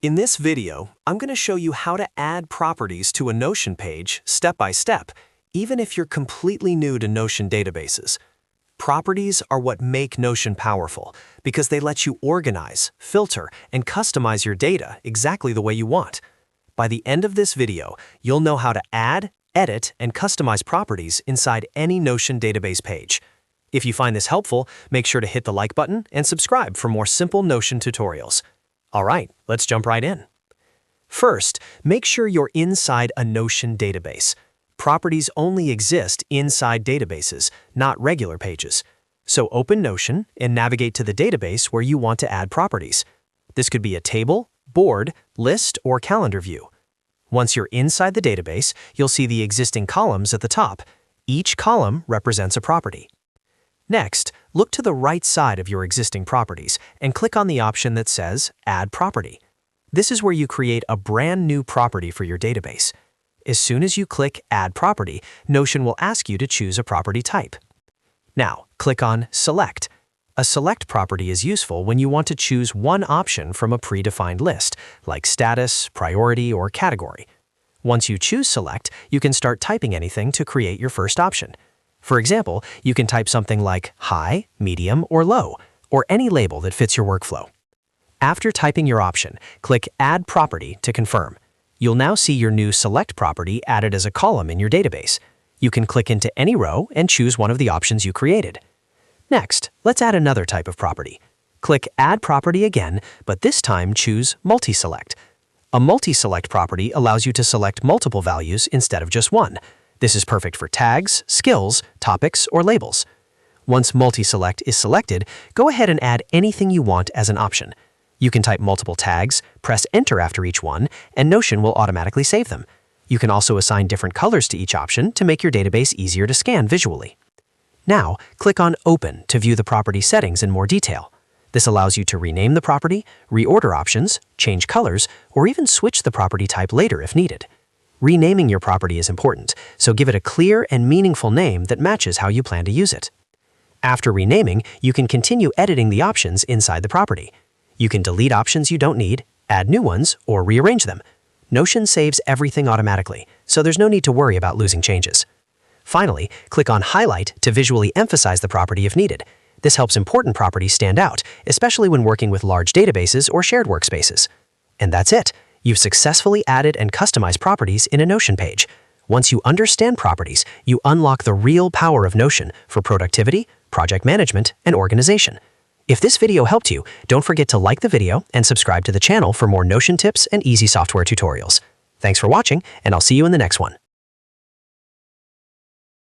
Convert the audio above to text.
In this video, I'm going to show you how to add properties to a Notion page step by step, even if you're completely new to Notion databases. Properties are what make Notion powerful because they let you organize, filter, and customize your data exactly the way you want. By the end of this video, you'll know how to add, edit, and customize properties inside any Notion database page. If you find this helpful, make sure to hit the like button and subscribe for more simple Notion tutorials. All right, let's jump right in. First, make sure you're inside a Notion database. Properties only exist inside databases, not regular pages. So open Notion and navigate to the database where you want to add properties. This could be a table, board, list, or calendar view. Once you're inside the database, you'll see the existing columns at the top. Each column represents a property. Next, look to the right side of your existing properties and click on the option that says Add Property. This is where you create a brand new property for your database. As soon as you click Add Property, Notion will ask you to choose a property type. Now, click on Select. A select property is useful when you want to choose one option from a predefined list, like status, priority, or category. Once you choose Select, you can start typing anything to create your first option. For example, you can type something like high, medium, or low, or any label that fits your workflow. After typing your option, click Add Property to confirm. You'll now see your new Select property added as a column in your database. You can click into any row and choose one of the options you created. Next, let's add another type of property. Click Add Property again, but this time choose Multi-Select. A multi-select property allows you to select multiple values instead of just one. This is perfect for tags, skills, topics, or labels. Once multi-select is selected, go ahead and add anything you want as an option. You can type multiple tags, press Enter after each one, and Notion will automatically save them. You can also assign different colors to each option to make your database easier to scan visually. Now, click on Open to view the property settings in more detail. This allows you to rename the property, reorder options, change colors, or even switch the property type later if needed. Renaming your property is important, so give it a clear and meaningful name that matches how you plan to use it. After renaming, you can continue editing the options inside the property. You can delete options you don't need, add new ones, or rearrange them. Notion saves everything automatically, so there's no need to worry about losing changes. Finally, click on Highlight to visually emphasize the property if needed. This helps important properties stand out, especially when working with large databases or shared workspaces. And that's it. You've successfully added and customized properties in a Notion page. Once you understand properties, you unlock the real power of Notion for productivity, project management, and organization. If this video helped you, don't forget to like the video and subscribe to the channel for more Notion tips and easy software tutorials. Thanks for watching, and I'll see you in the next one.